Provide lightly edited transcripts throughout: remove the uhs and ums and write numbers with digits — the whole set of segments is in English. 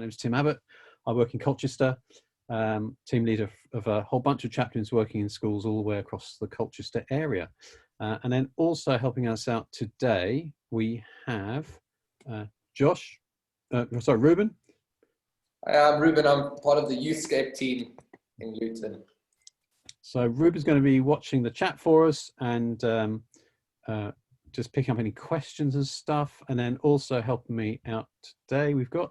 name's Tim Abbott. I work in Colchester, team leader of a whole bunch of chaplains working in schools all the way across the Colchester area. And then also helping us out today, we have Ruben. I'm Ruben. I'm part of the Youthscape team in Luton. So Ruben's going to be watching the chat for us and just picking up any questions and stuff, and then also helping me out today. We've got...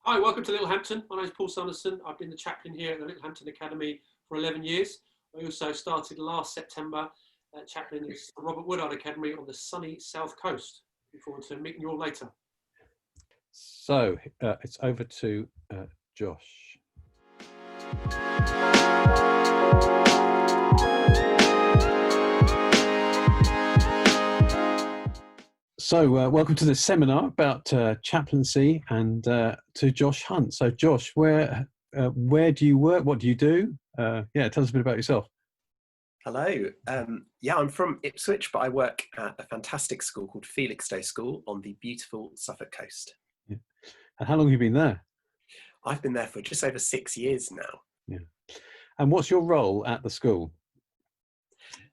Hi, welcome to Littlehampton. My name is Paul Sanderson. I've been the chaplain here at the Littlehampton Academy for 11 years. I also started last September chaplain at the Robert Woodard Academy on the sunny south coast. Look forward to meeting you all later. So it's over to Josh. So welcome to this seminar about chaplaincy, and to Josh Hunt. So Josh, where do you work? What do you do? Yeah, tell us a bit about yourself. Hello. Yeah, I'm from Ipswich, but I work at a fantastic school called Felixstowe School on the beautiful Suffolk coast. Yeah. And how long have you been there? I've been there for just over 6 years now. Yeah. And what's your role at the school?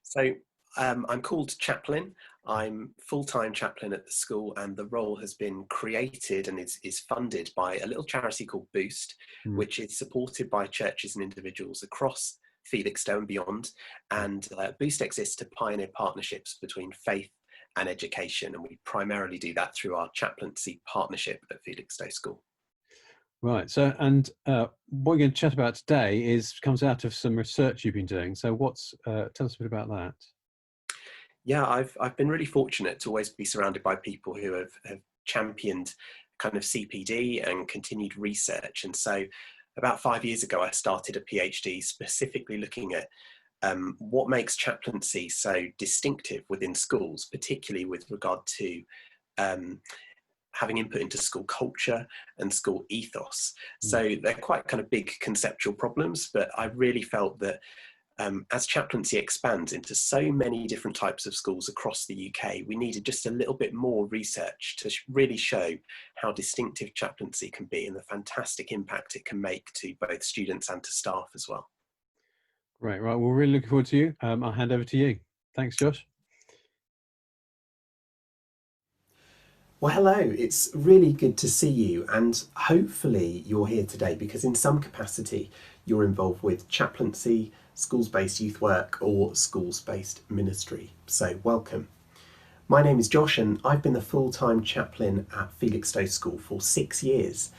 So I'm called chaplain. I'm full-time chaplain at the school, and the role has been created and is funded by a little charity called Boost, which is supported by churches and individuals across Felixstowe and beyond. And Boost exists to pioneer partnerships between faith and education, and we primarily do that through our chaplaincy partnership at Felixstowe School. Right. So, and what we're going to chat about today comes out of some research you've been doing. So, tell us a bit about that. Yeah, I've been really fortunate to always be surrounded by people who have championed kind of CPD and continued research. And so about 5 years ago, I started a PhD specifically looking at what makes chaplaincy so distinctive within schools, particularly with regard to having input into school culture and school ethos. So they're quite kind of big conceptual problems, but I really felt that as chaplaincy expands into so many different types of schools across the UK, we needed just a little bit more research to really show how distinctive chaplaincy can be and the fantastic impact it can make to both students and to staff as well. Right. We're really looking forward to you. I'll hand over to you. Thanks, Josh. Well, hello, it's really good to see you, and hopefully you're here today because in some capacity you're involved with chaplaincy, schools-based youth work or schools-based ministry. So welcome. My name is Josh and I've been the full-time chaplain at Felixstowe School for 6 years.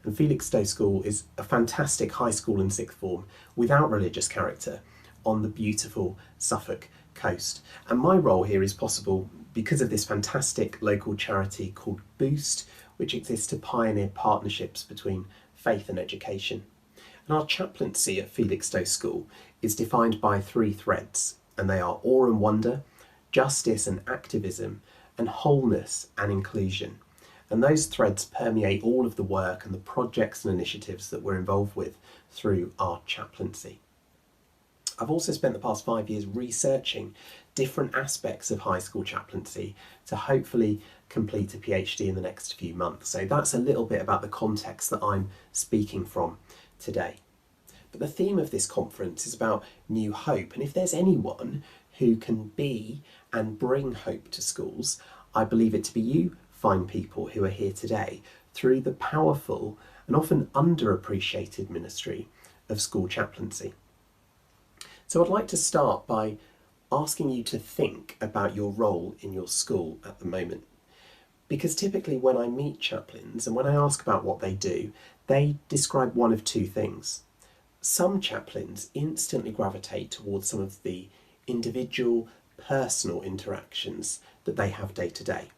And Felixstowe School is a fantastic high school and sixth form without religious character on the beautiful Suffolk coast. And my role here is possible because of this fantastic local charity called Boost, which exists to pioneer partnerships between faith and education. And our chaplaincy at Felixstowe School is defined by 3 threads, and they are awe and wonder, justice and activism, and wholeness and inclusion. And those threads permeate all of the work and the projects and initiatives that we're involved with through our chaplaincy. I've also spent the past 5 years researching different aspects of high school chaplaincy to hopefully complete a PhD in the next few months. So that's a little bit about the context that I'm speaking from today. But the theme of this conference is about new hope, and if there's anyone who can be and bring hope to schools, I believe it to be you fine people who are here today through the powerful and often underappreciated ministry of school chaplaincy. So I'd like to start by asking you to think about your role in your school at the moment. Because typically when I meet chaplains and when I ask about what they do, they describe one of 2 things. Some chaplains instantly gravitate towards some of the individual, personal interactions that they have day to day.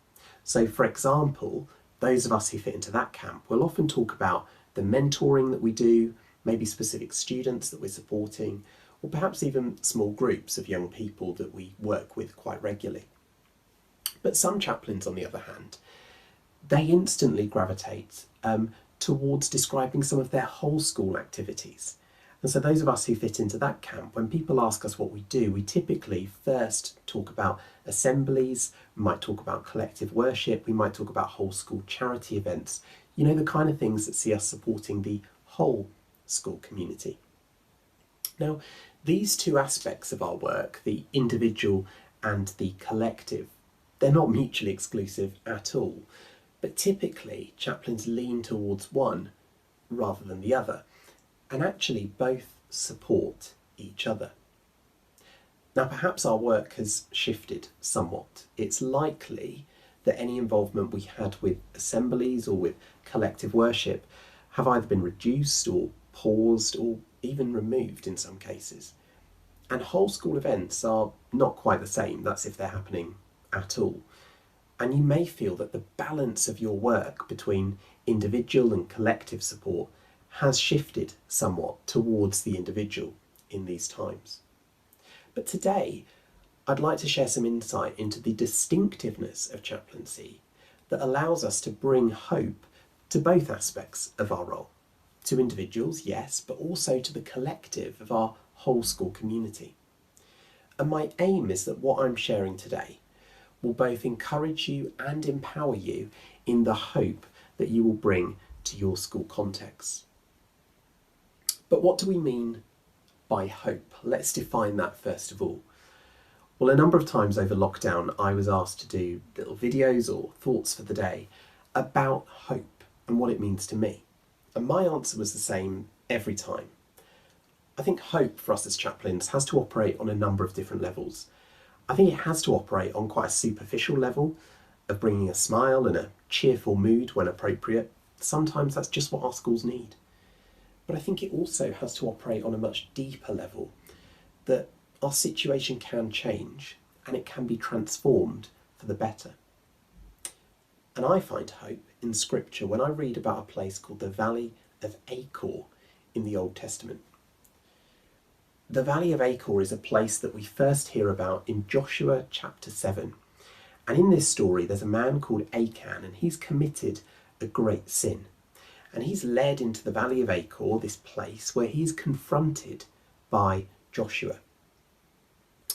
So for example, those of us who fit into that camp will often talk about the mentoring that we do, maybe specific students that we're supporting, or perhaps even small groups of young people that we work with quite regularly. But some chaplains, on the other hand, they instantly gravitate towards describing some of their whole school activities. And so those of us who fit into that camp, when people ask us what we do, we typically first talk about assemblies, we might talk about collective worship, we might talk about whole school charity events, You know, the kind of things that see us supporting the whole school community. Now, these two aspects of our work, the individual and the collective, they're not mutually exclusive at all, but typically chaplains lean towards one rather than the other, and actually both support each other. Now, perhaps our work has shifted somewhat. It's likely that any involvement we had with assemblies or with collective worship have either been reduced or paused or even removed in some cases. And whole school events are not quite the same, that's if they're happening at all. And you may feel that the balance of your work between individual and collective support has shifted somewhat towards the individual in these times. But today, I'd like to share some insight into the distinctiveness of chaplaincy that allows us to bring hope to both aspects of our role. To individuals, yes, but also to the collective of our whole school community. And my aim is that what I'm sharing today will both encourage you and empower you in the hope that you will bring to your school context. But what do we mean by hope? Let's define that first of all. Well, a number of times over lockdown, I was asked to do little videos or thoughts for the day about hope and what it means to me. And my answer was the same every time. I think hope for us as chaplains has to operate on a number of different levels. I think it has to operate on quite a superficial level of bringing a smile and a cheerful mood when appropriate. Sometimes that's just what our schools need. But I think it also has to operate on a much deeper level, that our situation can change and it can be transformed for the better. And I find hope in Scripture when I read about a place called the Valley of Acor in the Old Testament. The Valley of Acor is a place that we first hear about in Joshua chapter 7. And in this story, there's a man called Achan, and he's committed a great sin. And he's led into the Valley of Acor, this place where he's confronted by Joshua.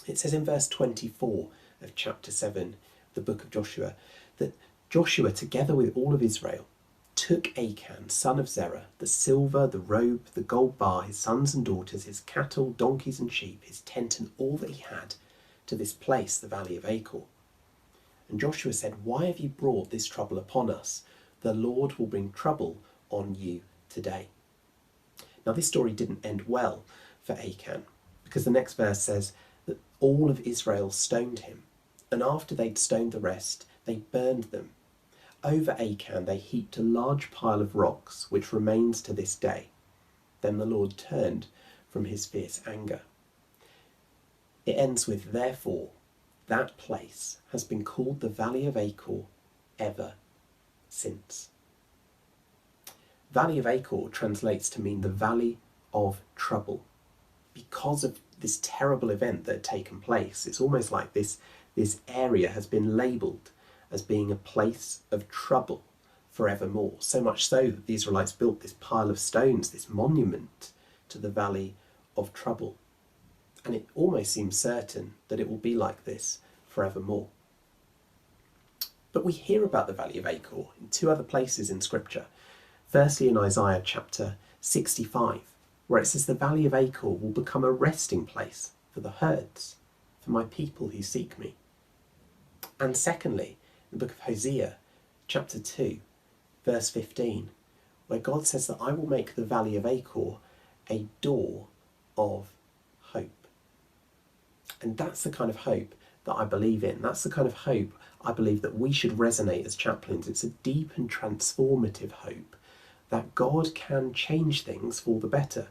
It says in verse 24 of chapter 7, the book of Joshua, that Joshua, together with all of Israel, took Achan, son of Zerah, the silver, the robe, the gold bar, his sons and daughters, his cattle, donkeys and sheep, his tent and all that he had, to this place, the Valley of Acor. And Joshua said, "Why have you brought this trouble upon us? The Lord will bring trouble on you today." Now this story didn't end well for Achan, because the next verse says that all of Israel stoned him, and after they'd stoned the rest, they burned them. Over Achan they heaped a large pile of rocks, which remains to this day. Then the Lord turned from his fierce anger. It ends with, "Therefore, that place has been called the Valley of Acor ever since." Valley of Acor translates to mean the Valley of Trouble. Because of this terrible event that had taken place, it's almost like this area has been labelled as being a place of trouble forevermore. So much so that the Israelites built this pile of stones, this monument to the Valley of Trouble. And it almost seems certain that it will be like this forevermore. But we hear about the Valley of Acor in two other places in Scripture. Firstly in Isaiah chapter 65, where it says the Valley of Acor will become a resting place for the herds, for my people who seek me. And secondly, in the book of Hosea, chapter 2, verse 15, where God says that I will make the Valley of Acor a door of hope. And that's the kind of hope that I believe in. That's the kind of hope I believe that we should resonate as chaplains. It's a deep and transformative hope that God can change things for the better,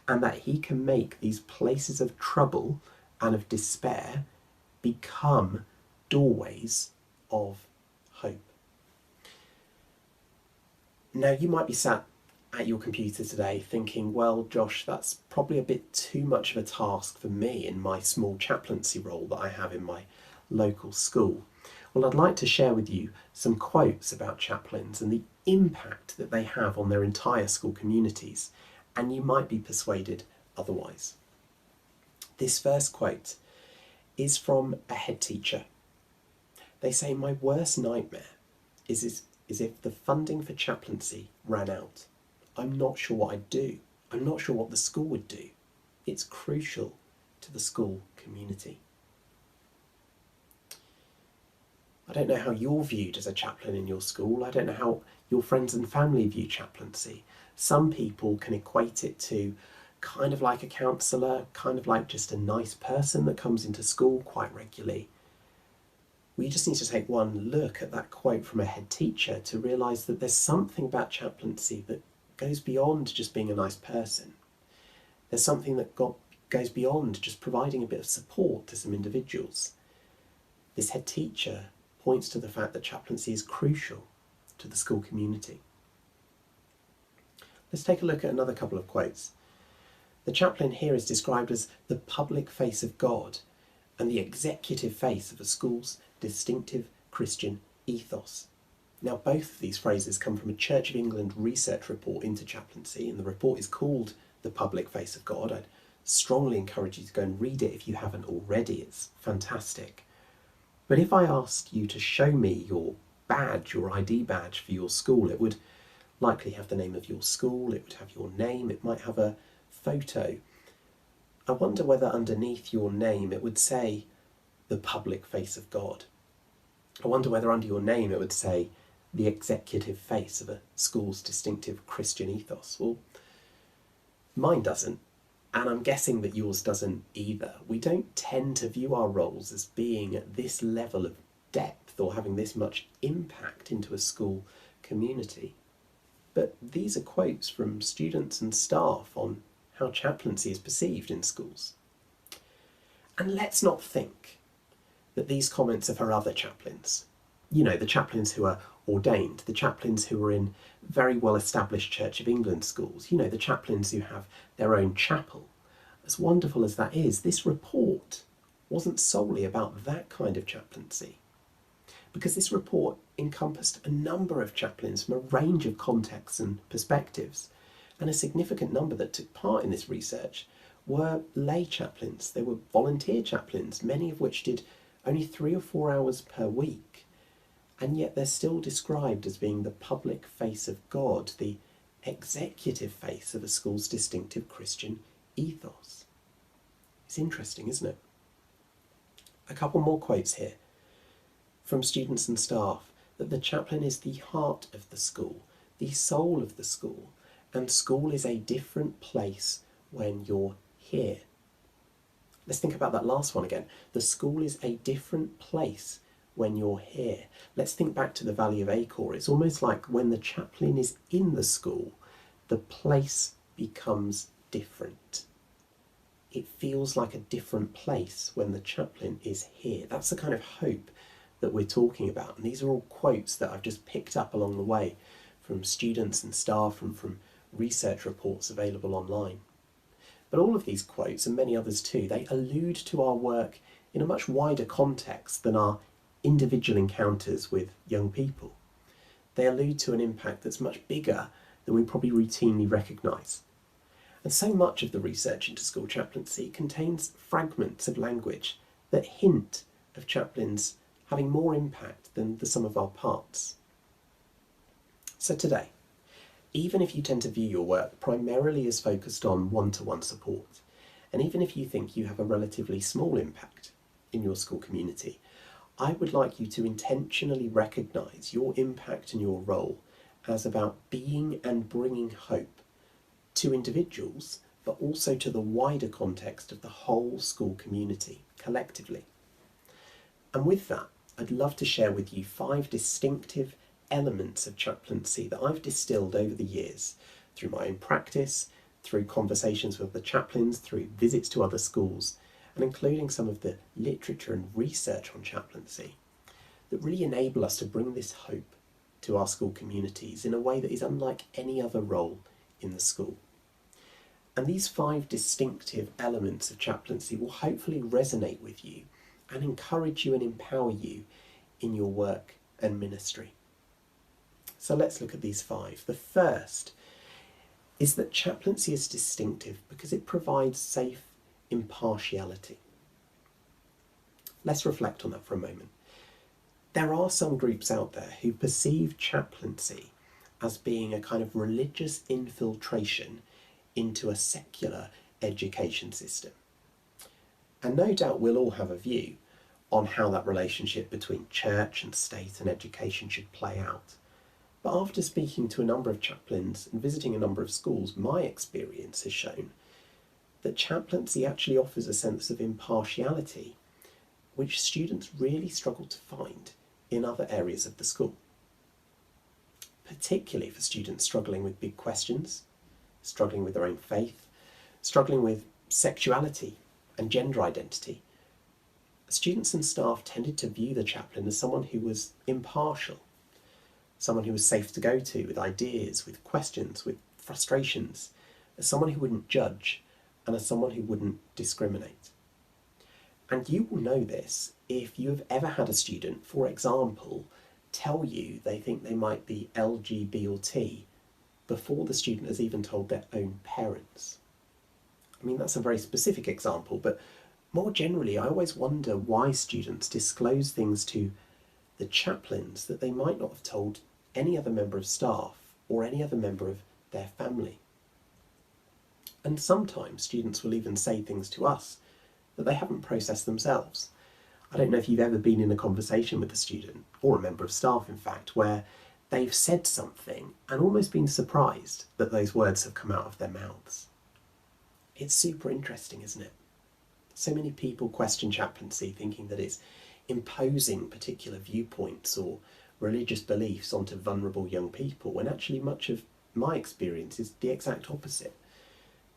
and that he can make these places of trouble and of despair become doorways of hope. Now, you might be sat at your computer today thinking, well, Josh, that's probably a bit too much of a task for me in my small chaplaincy role that I have in my local school. Well, I'd like to share with you some quotes about chaplains and the impact that they have on their entire school communities, and you might be persuaded otherwise. This first quote is from a head teacher. They say, "My worst nightmare is is if the funding for chaplaincy ran out. I'm not sure what I'd do. I'm not sure what the school would do. It's crucial to the school community. I don't know how you're viewed as a chaplain in your school. I don't know how your friends and family view chaplaincy. Some people can equate it to kind of like a counsellor, kind of like just a nice person that comes into school quite regularly. We just need to take one look at that quote from a head teacher to realise that there's something about chaplaincy that goes beyond just being a nice person. There's something that goes beyond just providing a bit of support to some individuals. This head teacher points to the fact that chaplaincy is crucial to the school community. Let's take a look at another couple of quotes. The chaplain here is described as the public face of God and the executive face of a school's distinctive Christian ethos. Now, both of these phrases come from a Church of England research report into chaplaincy, and the report is called The Public Face of God. I'd strongly encourage you to go and read it if you haven't already. It's fantastic. But if I asked you to show me your badge, your ID badge for your school, it would likely have the name of your school, it would have your name, it might have a photo. I wonder whether underneath your name it would say the public face of God. I wonder whether under your name it would say the executive face of a school's distinctive Christian ethos. Well, mine doesn't, and I'm guessing that yours doesn't either. We don't tend to view our roles as being at this level of depth or having this much impact into a school community. But these are quotes from students and staff on how chaplaincy is perceived in schools. And let's not think that these comments are for other chaplains. You know, the chaplains who are ordained, the chaplains who are in very well-established Church of England schools, you know, the chaplains who have their own chapel. As wonderful as that is, this report wasn't solely about that kind of chaplaincy, because this report encompassed a number of chaplains from a range of contexts and perspectives, and a significant number that took part in this research were lay chaplains. They were volunteer chaplains, many of which did only 3 or 4 hours per week, and yet they're still described as being the public face of God, the executive face of a school's distinctive Christian ethos. It's interesting, isn't it? A couple more quotes here from students and staff, that the chaplain is the heart of the school, the soul of the school, and school is a different place when you're here. Let's think about that last one again. The school is a different place when you're here. Let's think back to the Valley of Acor. It's almost like when the chaplain is in the school, the place becomes different. It feels like a different place when the chaplain is here. That's the kind of hope that we're talking about. And these are all quotes that I've just picked up along the way from students and staff and from research reports available online. But all of these quotes, and many others too, they allude to our work in a much wider context than our individual encounters with young people. They allude to an impact that's much bigger than we probably routinely recognise. And so much of the research into school chaplaincy contains fragments of language that hint of chaplains having more impact than the sum of our parts. So today, even if you tend to view your work primarily as focused on one-to-one support, and even if you think you have a relatively small impact in your school community, I would like you to intentionally recognise your impact and your role as about being and bringing hope to individuals, but also to the wider context of the whole school community, collectively. And with that, I'd love to share with you 5 distinctive elements of chaplaincy that I've distilled over the years through my own practice, through conversations with the chaplains, through visits to other schools, and including some of the literature and research on chaplaincy that really enable us to bring this hope to our school communities in a way that is unlike any other role in the school. And these 5 distinctive elements of chaplaincy will hopefully resonate with you and encourage you and empower you in your work and ministry. So let's look at these 5. The first is that chaplaincy is distinctive because it provides safe impartiality. Let's reflect on that for a moment. there are some groups out there who perceive chaplaincy as being a kind of religious infiltration into a secular education system. And no doubt we'll all have a view on how that relationship between church and state and education should play out. But after speaking to a number of chaplains and visiting a number of schools, my experience has shown that chaplaincy actually offers a sense of impartiality, which students really struggle to find in other areas of the school. Particularly for students struggling with big questions, struggling with their own faith, struggling with sexuality and gender identity. Students and staff tended to view the chaplain as someone who was impartial, someone who was safe to go to with ideas, with questions, with frustrations, as someone who wouldn't judge and as someone who wouldn't discriminate. And you will know this if you have ever had a student, for example, tell you they think they might be LGBT or T before the student has even told their own parents. I mean, that's a very specific example, but more generally, I always wonder why students disclose things to the chaplains that they might not have told any other member of staff or any other member of their family. And sometimes students will even say things to us that they haven't processed themselves. I don't know if you've ever been in a conversation with a student, or a member of staff in fact, where they've said something and almost been surprised that those words have come out of their mouths. It's super interesting, isn't it? So many people question chaplaincy thinking that it's imposing particular viewpoints or religious beliefs onto vulnerable young people, when actually much of my experience is the exact opposite.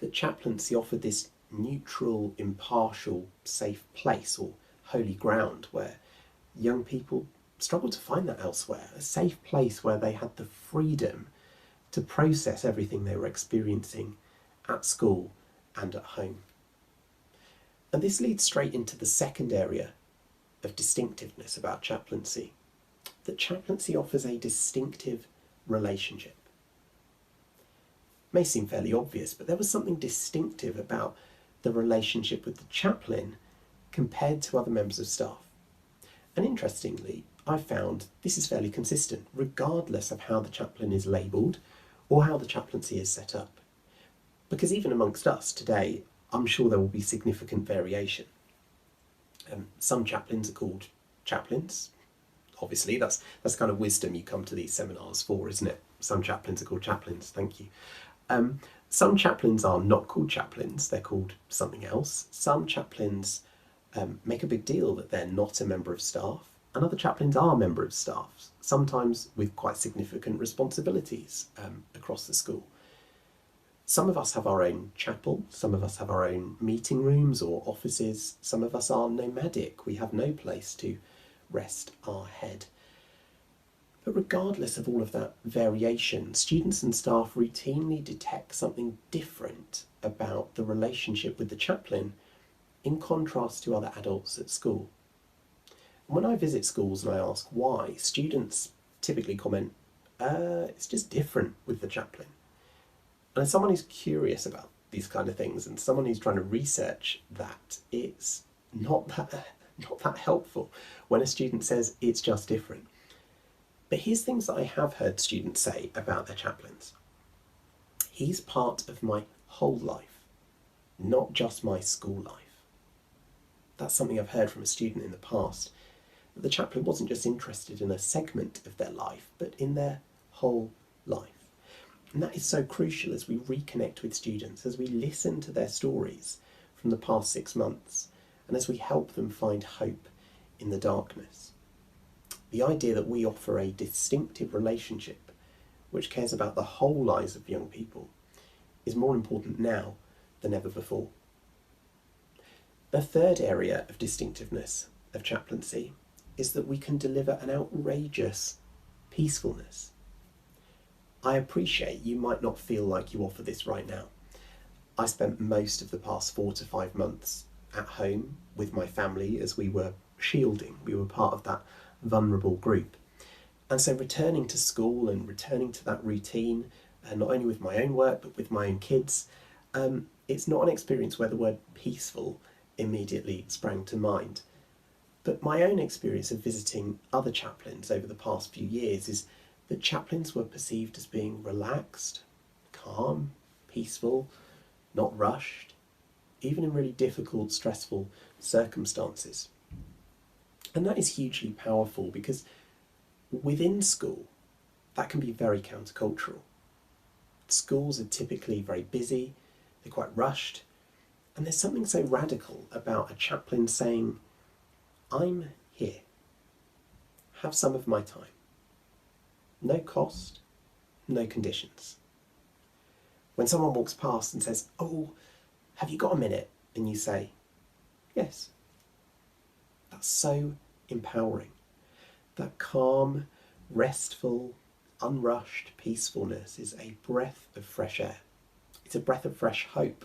That chaplaincy offered this neutral, impartial, safe place or holy ground where young people struggle to find that elsewhere, a safe place where they had the freedom to process everything they were experiencing at school and at home. And this leads straight into the second area of distinctiveness about chaplaincy, that chaplaincy offers a distinctive relationship. It may seem fairly obvious, but there was something distinctive about the relationship with the chaplain compared to other members of staff. And interestingly, I've found this is fairly consistent, regardless of how the chaplain is labelled or how the chaplaincy is set up. Because even amongst us today, I'm sure there will be significant variation. Some chaplains are called chaplains. Obviously, that's the kind of wisdom you come to these seminars for, isn't it? Some chaplains are called chaplains, thank you. Some chaplains are not called chaplains, they're called something else. Some chaplains make a big deal that they're not a member of staff, and other chaplains are member of staff, sometimes with quite significant responsibilities across the school. Some of us have our own chapel, some of us have our own meeting rooms or offices, some of us are nomadic, we have no place to rest our head. But regardless of all of that variation, students and staff routinely detect something different about the relationship with the chaplain in contrast to other adults at school. And when I visit schools and I ask why, students typically comment, it's just different with the chaplain. And as someone who's curious about these kind of things and someone who's trying to research that, it's not that helpful when a student says it's just different. But here's things that I have heard students say about their chaplains. He's part of my whole life, not just my school life. That's something I've heard from a student in the past, that the chaplain wasn't just interested in a segment of their life, but in their whole life. And that is so crucial as we reconnect with students, as we listen to their stories from the past 6 months, and as we help them find hope in the darkness. The idea that we offer a distinctive relationship which cares about the whole lives of young people is more important now than ever before. The third area of distinctiveness of chaplaincy is that we can deliver an outrageous peacefulness. I appreciate you might not feel like you offer this right now. I spent most of the past 4 to 5 months at home with my family as we were shielding. We were part of that vulnerable group. And so returning to school and returning to that routine, not only with my own work but with my own kids, it's not an experience where the word peaceful immediately sprang to mind. But my own experience of visiting other chaplains over the past few years is that chaplains were perceived as being relaxed, calm, peaceful, not rushed, even in really difficult, stressful circumstances. And that is hugely powerful because within school, that can be very countercultural. Schools are typically very busy, they're quite rushed, and there's something so radical about a chaplain saying, I'm here, have some of my time. No cost, no conditions. When someone walks past and says, oh, have you got a minute? And you say, yes. That's so empowering. That calm, restful, unrushed peacefulness is a breath of fresh air. It's a breath of fresh hope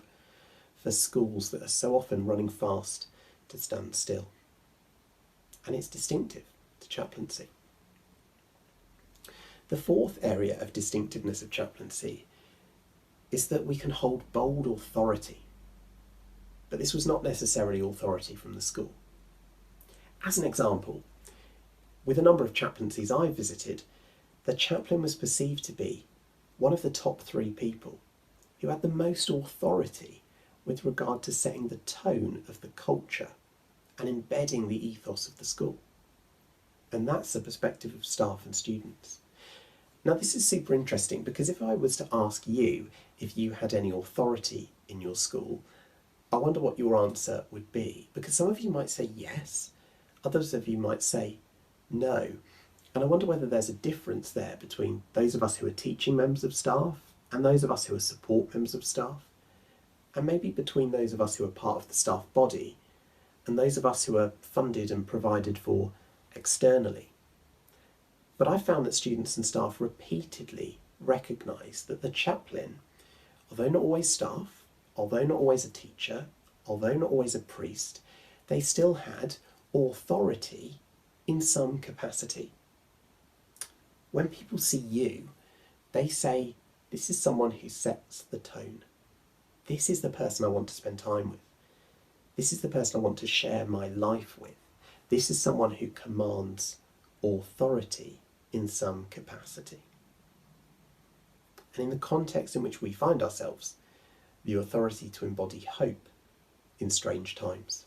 for schools that are so often running fast to stand still. And it's distinctive to chaplaincy. The fourth area of distinctiveness of chaplaincy is that we can hold bold authority. But this was not necessarily authority from the school. As an example, with a number of chaplaincies I visited, the chaplain was perceived to be one of the top 3 people who had the most authority with regard to setting the tone of the culture and embedding the ethos of the school. And that's the perspective of staff and students. Now this is super interesting because if I was to ask you if you had any authority in your school, I wonder what your answer would be, because some of you might say yes, others of you might say no. And I wonder whether there's a difference there between those of us who are teaching members of staff and those of us who are support members of staff, and maybe between those of us who are part of the staff body and those of us who are funded and provided for externally. But I found that students and staff repeatedly recognise that the chaplain, although not always staff, although not always a teacher, although not always a priest, they still had authority in some capacity. When people see you, they say, this is someone who sets the tone. This is the person I want to spend time with. This is the person I want to share my life with. This is someone who commands authority in some capacity. And in the context in which we find ourselves, the authority to embody hope in strange times.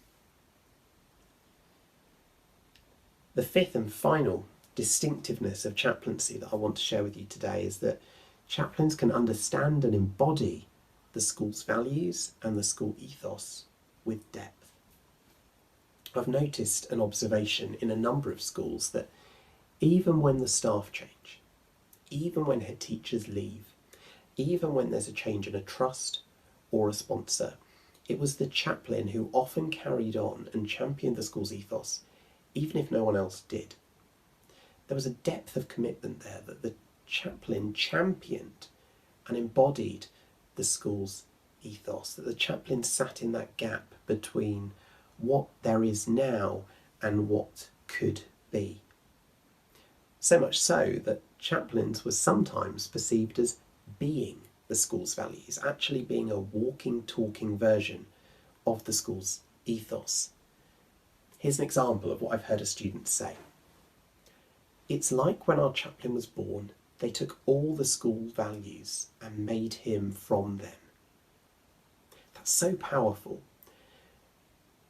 The fifth and final distinctiveness of chaplaincy that I want to share with you today is that chaplains can understand and embody the school's values and the school ethos with depth. I've noticed an observation in a number of schools that even when the staff change, even when head teachers leave, even when there's a change in a trust or a sponsor, it was the chaplain who often carried on and championed the school's ethos, even if no one else did. There was a depth of commitment there that the chaplain championed and embodied the school's ethos, that the chaplain sat in that gap between what there is now and what could be. So much so that chaplains were sometimes perceived as being the school's values, actually being a walking, talking version of the school's ethos. Here's an example of what I've heard a student say. It's like when our chaplain was born, they took all the school values and made him from them. That's so powerful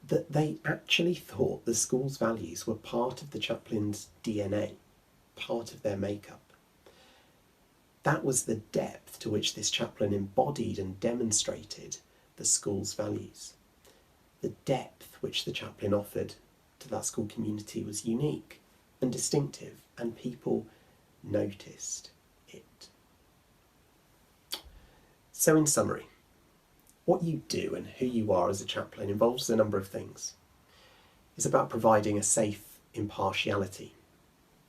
that they actually thought the school's values were part of the chaplain's DNA, part of their makeup. That was the depth to which this chaplain embodied and demonstrated the school's values. The depth which the chaplain offered to that school community was unique and distinctive, and people noticed it. So in summary, what you do and who you are as a chaplain involves a number of things. It's about providing a safe impartiality.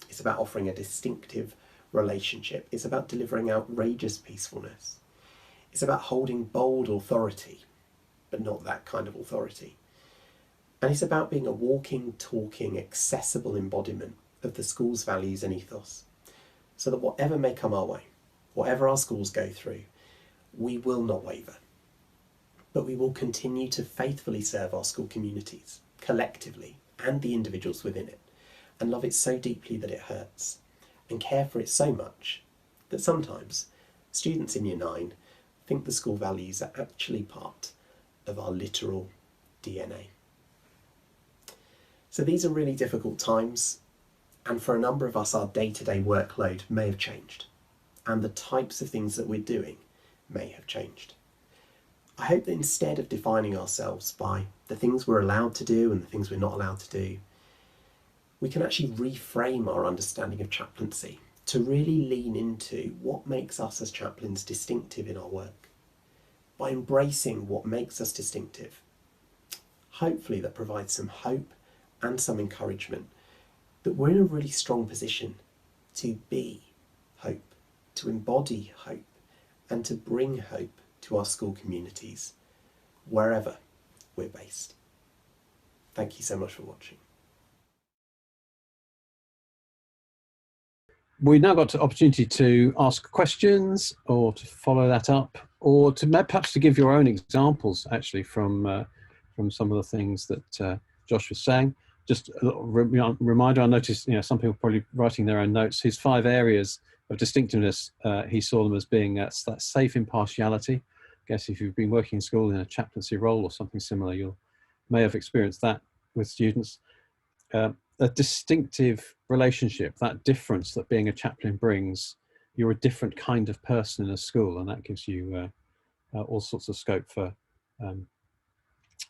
It's about offering a distinctive relationship. It's about delivering outrageous peacefulness. It's about holding bold authority, but not that kind of authority. And it's about being a walking, talking, accessible embodiment of the school's values and ethos, so that whatever may come our way, whatever our schools go through, we will not waver, but we will continue to faithfully serve our school communities, collectively and the individuals within it, and love it so deeply that it hurts, and care for it so much that sometimes students in Year 9 think the school values are actually part of our literal DNA. So these are really difficult times, and for a number of us our day-to-day workload may have changed, and the types of things that we're doing may have changed. I hope that instead of defining ourselves by the things we're allowed to do and the things we're not allowed to do, we can actually reframe our understanding of chaplaincy to really lean into what makes us as chaplains distinctive in our work. By embracing what makes us distinctive, hopefully that provides some hope and some encouragement that we're in a really strong position to be hope, to embody hope, and to bring hope to our school communities, wherever we're based. Thank you so much for watching. We now got the opportunity to ask questions or to follow that up, or to perhaps to give your own examples actually from some of the things that Josh was saying. Just a little reminder, I noticed some people probably writing their own notes. His 5 areas of distinctiveness, he saw them as being that safe impartiality. I guess if you've been working in school in a chaplaincy role or something similar, you may have experienced that with students. A distinctive relationship, that difference that being a chaplain brings. You're a different kind of person in a school, and that gives you all sorts of scope for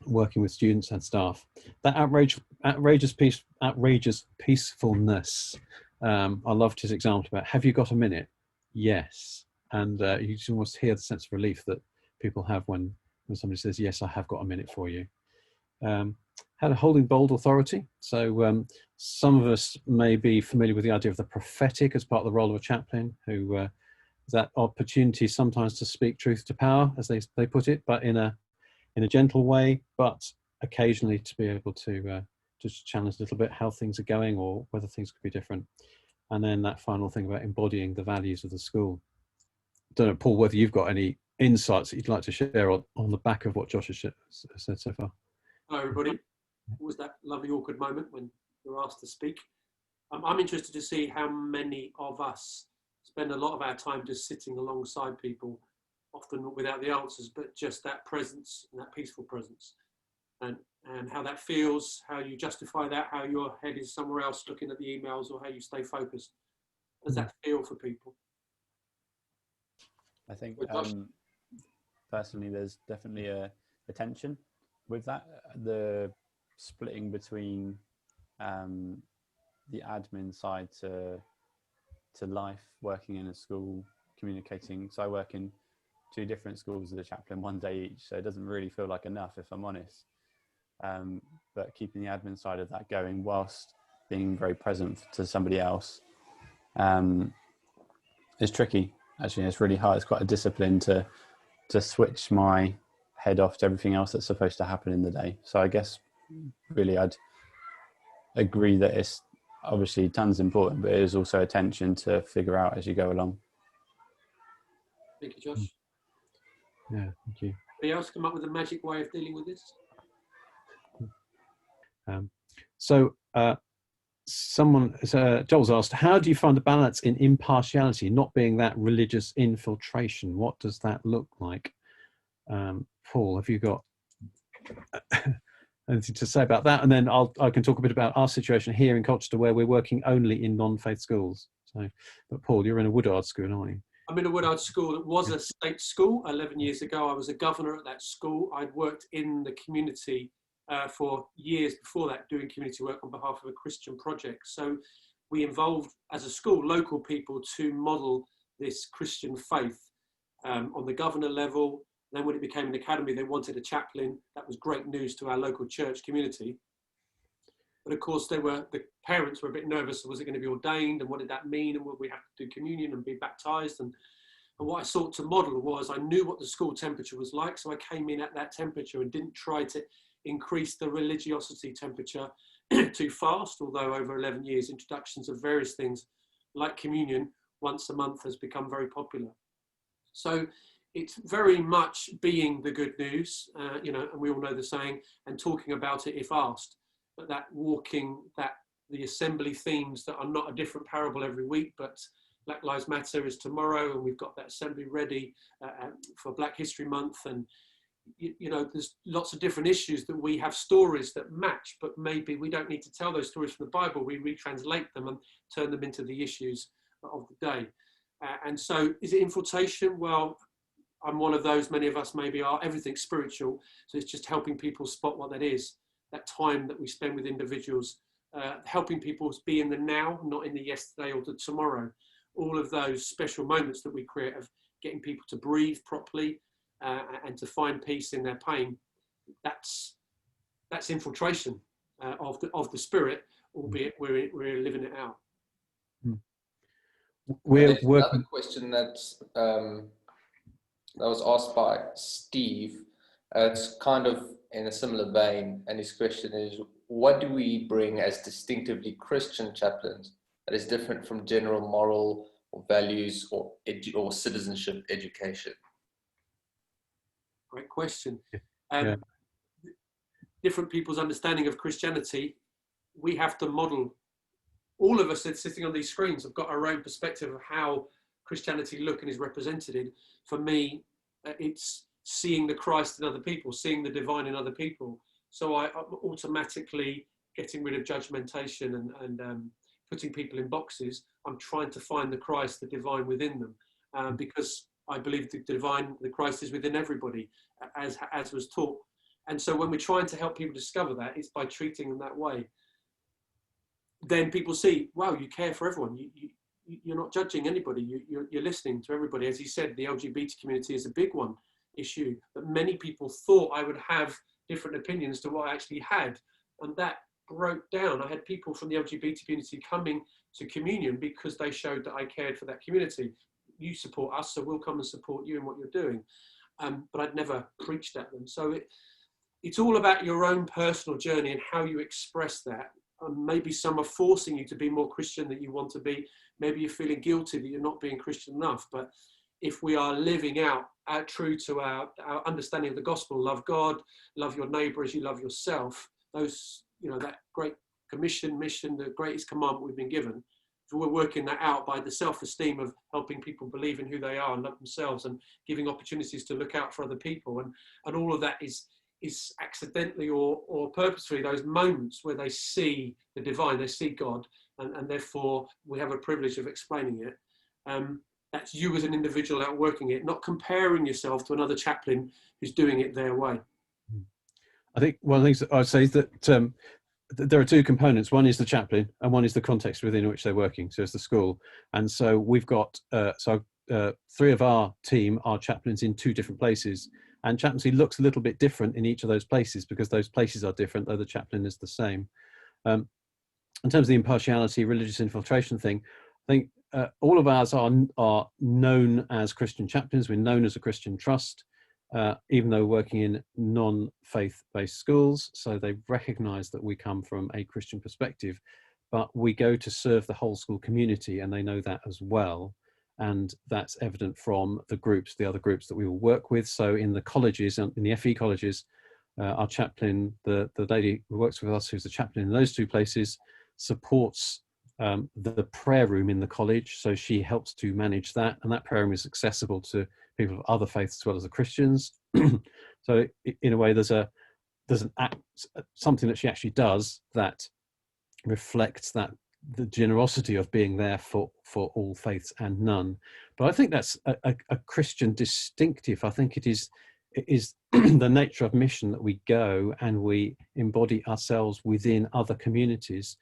working with students and staff. That outrageous peacefulness. I loved his example about, have you got a minute? Yes. And you just almost hear the sense of relief that people have when somebody says, yes, I have got a minute for you. Had a holding bold authority. So some of us may be familiar with the idea of the prophetic as part of the role of a chaplain, who that opportunity sometimes to speak truth to power, as they put it, but in a gentle way, but occasionally to be able to just challenge a little bit how things are going or whether things could be different. And then that final thing about embodying the values of the school. Don't know, Paul, whether you've got any insights that you'd like to share on the back of what Josh has said so far. Hello, everybody. What was that lovely, awkward moment when you were asked to speak? I'm interested to see how many of us spend a lot of our time just sitting alongside people, often without the answers, but just that presence and that peaceful presence, and how that feels, how you justify that, how your head is somewhere else looking at the emails, or how you stay focused. How does that feel for people? I think personally there's definitely a tension with that, the splitting between the admin side to life, working in a school, communicating. So I work in 2 different schools as a chaplain, 1 day each, so it doesn't really feel like enough, if I'm honest. But keeping the admin side of that going whilst being very present to somebody else is tricky. Actually, it's really hard. It's quite a discipline to switch my head off to everything else that's supposed to happen in the day. So I guess really I'd agree that it's obviously tons important, but it is also a tension to figure out as you go along. Thank you, Josh. Yeah, thank you. Anybody else come up with a magic way of dealing with this? Joel's asked, how do you find the balance in impartiality, not being that religious infiltration? What does that look like? Paul, have you got anything to say about that? And then I can talk a bit about our situation here in Colchester, where we're working only in non-faith schools. So, but Paul, you're in a Woodard school, aren't you? I'm in a Woodard school that was a state school 11 years ago. I was a governor at that school. I'd worked in the community for years before that, doing community work on behalf of a Christian project. So we involved, as a school, local people to model this Christian faith on the governor level. Then when it became an academy, they wanted a chaplain. That was great news to our local church community. But of course, the parents were a bit nervous. Was it going to be ordained? And what did that mean? And would we have to do communion and be baptized? And what I sought to model was, I knew what the school temperature was like. So I came in at that temperature and didn't try to increase the religiosity temperature too fast. Although over 11 years, introductions of various things like communion once a month has become very popular. So it's very much being the good news, and we all know the saying, and talking about it if asked. but that walking, that the assembly themes that are not a different parable every week, but Black Lives Matter is tomorrow, and we've got that assembly ready for Black History Month. And, you know, there's lots of different issues that we have stories that match, but maybe we don't need to tell those stories from the Bible. We retranslate them and turn them into the issues of the day. And so is it infiltration? Well, I'm one of those, many of us maybe are. Everything's spiritual. So it's just helping people spot what that is, that time that we spend with individuals, helping people be in the now, not in the yesterday or the tomorrow. All of those special moments that we create of getting people to breathe properly and to find peace in their pain. That's infiltration of the spirit, albeit we're living it out. We're working. Another question that was asked by Steve. It's kind of in a similar vein, and his question is, what do we bring as distinctively Christian chaplains that is different from general moral or values or citizenship education? Great question. Yeah. Different people's understanding of Christianity, we have to model. All of us sitting on these screens have got our own perspective of how Christianity look and is represented. For me, it's seeing the Christ in other people, seeing the divine in other people. So I'm automatically getting rid of judgmentation and putting people in boxes. I'm trying to find the Christ, the divine within them, because I believe the divine, the Christ is within everybody, as was taught. And so when we're trying to help people discover that, it's by treating them that way. Then people see, wow, you care for everyone. You're not judging anybody. You're listening to everybody. As he said, the LGBT community is a big one issue that many people thought I would have different opinions to what I actually had. And that broke down. I had people from the LGBT community coming to communion because they showed that I cared for that community. You support us, so we'll come and support you in what you're doing. But I'd never preached at them. So it's all about your own personal journey and how you express that. Maybe some are forcing you to be more Christian than you want to be. Maybe you're feeling guilty that you're not being Christian enough. But if we are living out true to our understanding of the gospel, love God, love your neighbor as you love yourself, those, you know, that great commission, mission, the greatest commandment we've been given. So we're working that out by the self-esteem of helping people believe in who they are and love themselves and giving opportunities to look out for other people. And all of that is accidentally or purposefully those moments where they see the divine, they see God, and therefore we have a privilege of explaining it. That's you as an individual out working it, not comparing yourself to another chaplain who's doing it their way. I think one of the things that I'd say is that there are two components. One is the chaplain and one is the context within which they're working. So it's the school. And so we've got, three of our team are chaplains in two different places. And chaplaincy looks a little bit different in each of those places because those places are different, though the chaplain is the same. In terms of the impartiality, religious infiltration thing, I think all of ours are known as Christian chaplains. We're known as a Christian trust, even though working in non-faith-based schools. So they recognise that we come from a Christian perspective, but we go to serve the whole school community, and they know that as well. And that's evident from the groups, the other groups that we will work with. So in the colleges, in the FE colleges, our chaplain, the lady who works with us, who's the chaplain in those two places, supports the prayer room in the college. So she helps to manage that. And that prayer room is accessible to people of other faiths as well as the Christians. So in a way, there's an act, something that she actually does that reflects that the generosity of being there for all faiths and none. But I think that's a Christian distinctive. I think it is the nature of mission that we go and we embody ourselves within other communities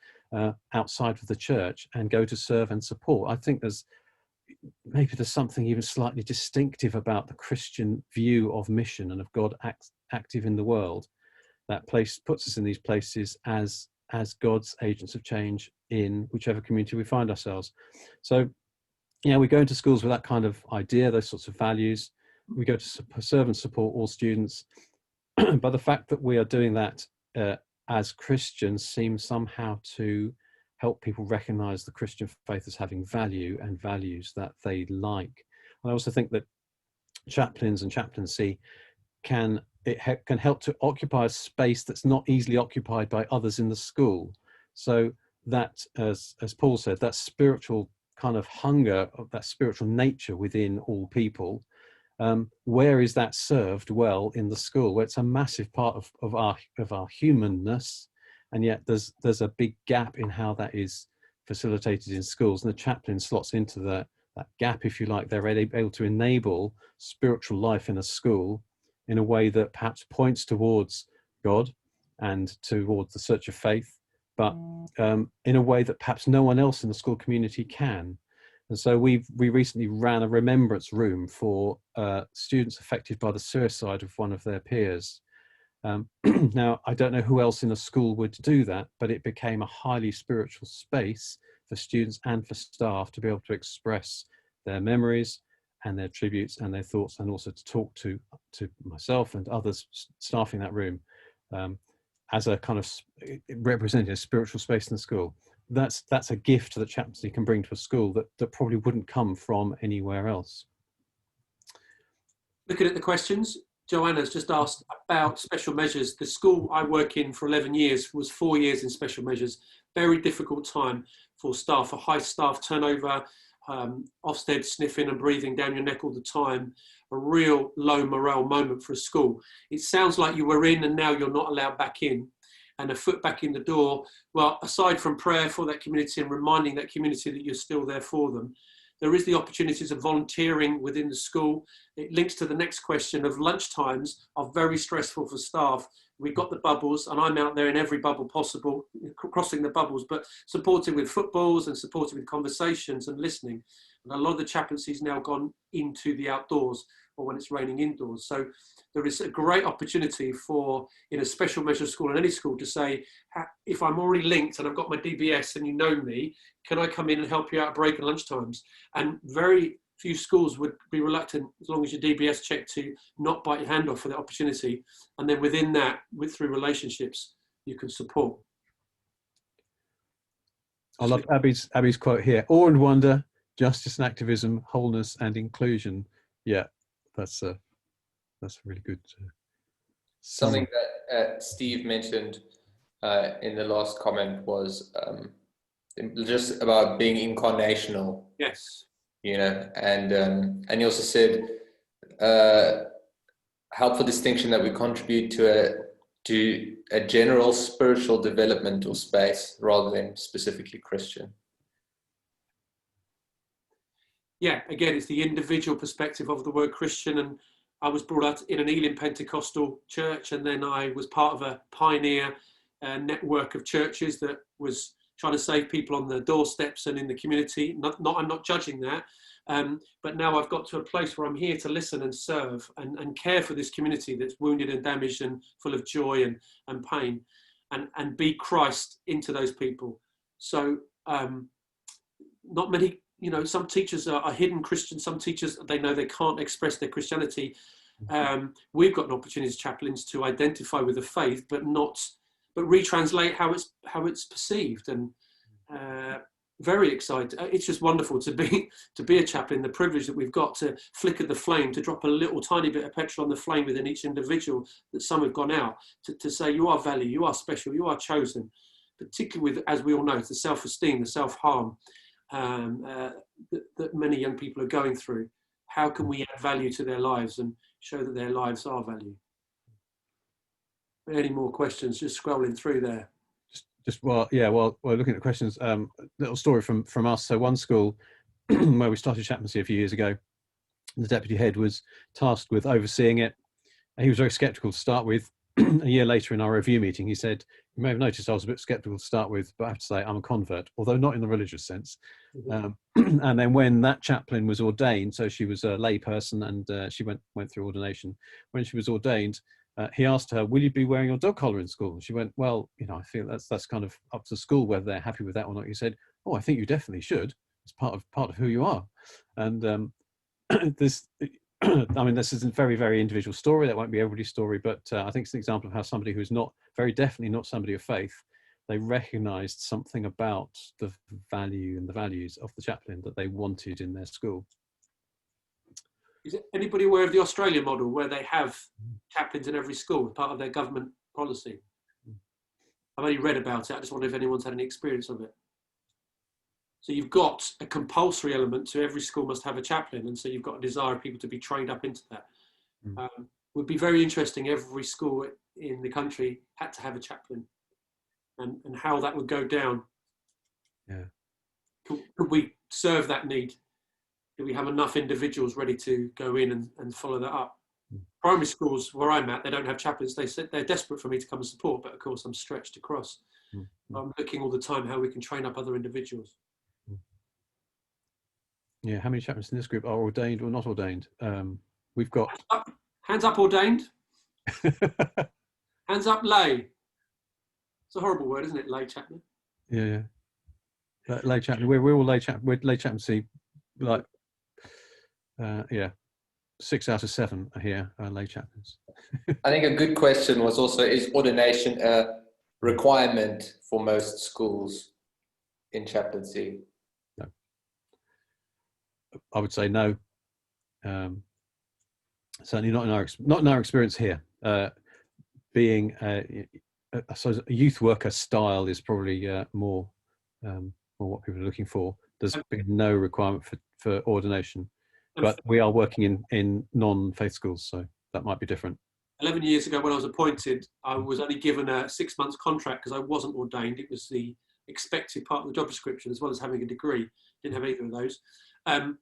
outside of the church and go to serve and support. I think there's something even slightly distinctive about the Christian view of mission and of God active in the world. That place puts us in these places as God's agents of change in whichever community we find ourselves. So, we go into schools with that kind of idea, those sorts of values. We go to serve and support all students. But the fact that we are doing that as Christians seems somehow to help people recognize the Christian faith as having value and values that they like. And I also think that chaplains and chaplaincy can can help to occupy a space that's not easily occupied by others in the school. So that, as Paul said, that spiritual kind of hunger, of that spiritual nature within all people, where is that served well in the school, where it's a massive part of our humanness, and yet there's a big gap in how that is facilitated in schools, and the chaplain slots into that gap, if you like. They're able to enable spiritual life in a school in a way that perhaps points towards God and towards the search of faith, but in a way that perhaps no one else in the school community can. And so we recently ran a remembrance room for students affected by the suicide of one of their peers. Now, I don't know who else in a school would do that, but it became a highly spiritual space for students and for staff to be able to express their memories and their tributes and their thoughts, and also to talk to myself and others staffing that room as a kind of representing a spiritual space in the school. That's a gift that chaplaincy can bring to a school that probably wouldn't come from anywhere else. Looking at the questions, Joanna's just asked about special measures. The school I work in for 11 years was 4 years in special measures. Very difficult time for staff, a high staff turnover, Ofsted sniffing and breathing down your neck all the time, a real low morale moment for a school. It sounds like you were in and now you're not allowed back in, and a foot back in the door. Well, aside from prayer for that community and reminding that community that you're still there for them, there is the opportunities of volunteering within the school. It links to the next question of lunchtimes are very stressful for staff. We've got the bubbles, and I'm out there in every bubble possible, crossing the bubbles, but supporting with footballs and supporting with conversations and listening. And a lot of the chaplaincy's now gone into the outdoors, or when it's raining indoors. So there is a great opportunity for, in a special measure school, in any school, to say, if I'm already linked and I've got my DBS and you know me, can I come in and help you out at break and lunchtimes? And very few schools would be reluctant, as long as your DBS checked, to not bite your hand off for that opportunity. And then within that, through relationships, you can support. I love Abby's quote here: awe and wonder, justice and activism, wholeness and inclusion. Yeah, that's really good. Something that Steve mentioned in the last comment was just about being incarnational. Yes. You know, and he also said helpful distinction that we contribute to a general spiritual developmental space rather than specifically Christian. Yeah, again, it's the individual perspective of the word Christian. And I was brought up in an Elim Pentecostal church, and then I was part of a pioneer network of churches that was trying to save people on the doorsteps and in the community. I'm not judging that, but now I've got to a place where I'm here to listen and serve and care for this community that's wounded and damaged and full of joy and pain, and be Christ into those people. So not many, some teachers are hidden Christians. Some teachers, they know they can't express their Christianity. We've got an opportunity as chaplains to identify with the faith, but retranslate how it's perceived. And very excited. It's just wonderful to be a chaplain. The privilege that we've got to flicker the flame, to drop a little tiny bit of petrol on the flame within each individual that some have gone out, to say you are valued, you are special, you are chosen. Particularly with, as we all know, the self-esteem, the self-harm that many young people are going through. How can we add value to their lives and show that their lives are valued? Any more questions? Just scrolling through there. Well, looking at the questions, little story from us. So one school where we started chaplaincy a few years ago, the deputy head was tasked with overseeing it. And he was very skeptical to start with. A year later in our review meeting, he said, you may have noticed I was a bit skeptical to start with, but I have to say I'm a convert, although not in the religious sense. And then when that chaplain was ordained, so she was a lay person, and she went through ordination. When she was ordained, he asked her, will you be wearing your dog collar in school? And she went, well, I feel that's kind of up to school whether they're happy with that or not. He said, oh, I think you definitely should. It's part of who you are. And this is a very, very individual story. That won't be everybody's story, but I think it's an example of how somebody who's definitely not somebody of faith, they recognized something about the value and the values of the chaplain that they wanted in their school. Is anybody aware of the Australian model where they have chaplains in every school as part of their government policy? I've only read about it. I just wonder if anyone's had any experience of it. So you've got a compulsory element to every school must have a chaplain, and so you've got a desire of people to be trained up into that. Would be very interesting. Every school in the country had to have a chaplain, and how that would go down. Yeah. Could we serve that need? Do we have enough individuals ready to go in and follow that up? Primary schools where I'm at, they don't have chaplains. They said they're desperate for me to come and support, but of course I'm stretched across. I'm looking all the time how we can train up other individuals. Yeah, how many chaplains in this group are ordained or not ordained? We've got... Hands up ordained. Hands up lay. It's a horrible word, isn't it, lay chaplain? Yeah. Lay chaplain. We're all lay chaplain. We're lay chaplaincy, like, 6 out of 7 are here are lay chaplains. I think a good question was also, is ordination a requirement for most schools in chaplaincy? No. I would say no. Certainly not in our experience here. Being I suppose a youth worker style is probably more what people are looking for. There's been no requirement for ordination, but we are working in non-faith schools, so that might be different. 11 years ago when I was appointed, I was only given a 6-month contract because I wasn't ordained. It was the expected part of the job description, as well as having a degree. Didn't have either of those. And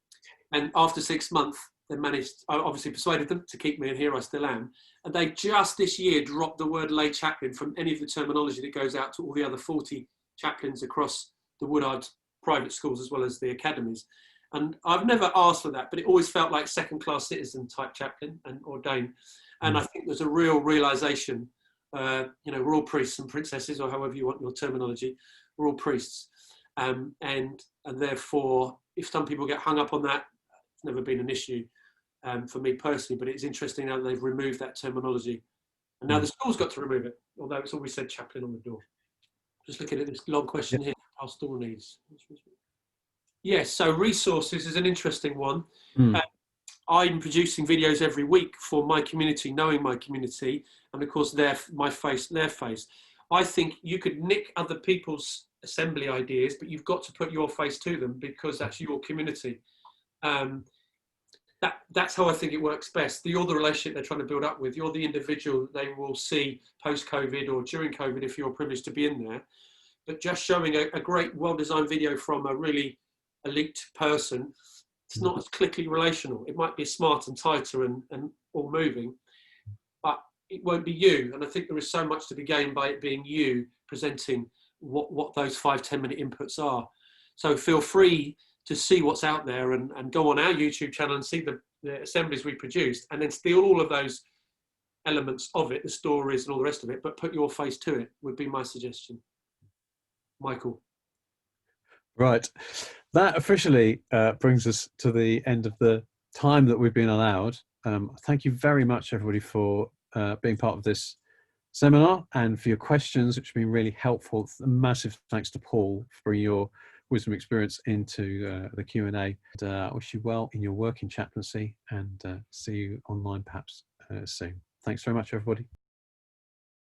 after 6 months, they managed, I obviously persuaded them to keep me, and here I still am. And they just this year dropped the word lay chaplain from any of the terminology that goes out to all the other 40 chaplains across the Woodard private schools, as well as the academies. And I've never asked for that, but it always felt like second-class citizen type chaplain and ordained. And I think there's a real realization, we're all priests and princesses, or however you want your terminology, we're all priests. And therefore, if some people get hung up on that, it's never been an issue for me personally, but it's interesting now that they've removed that terminology. And now the school's got to remove it, although it's always said chaplain on the door. Just looking at this long question here, pastoral needs. Yes, so resources is an interesting one. I'm producing videos every week for my community, knowing my community, and of course my face, their face. I think you could nick other people's assembly ideas, but you've got to put your face to them because that's your community. That's how I think it works best. You're the relationship they're trying to build up with. You're the individual they will see post-COVID or during COVID if you're privileged to be in there. But just showing a great, well-designed video from a really elite person, it's not as clickly relational. It might be smart and tighter and all moving, but it won't be you. And I think there is so much to be gained by it being you presenting what those 5-10 minute inputs are. So feel free to see what's out there and go on our YouTube channel and see the assemblies we produced, and then steal all of those elements of it, the stories and all the rest of it, but put your face to it would be my suggestion. Michael. Right. That officially brings us to the end of the time that we've been allowed. Thank you very much, everybody, for being part of this seminar and for your questions, which have been really helpful. A massive thanks to Paul for your wisdom experience into the Q&A. And I wish you well in your work in chaplaincy, and see you online perhaps soon. Thanks very much, everybody.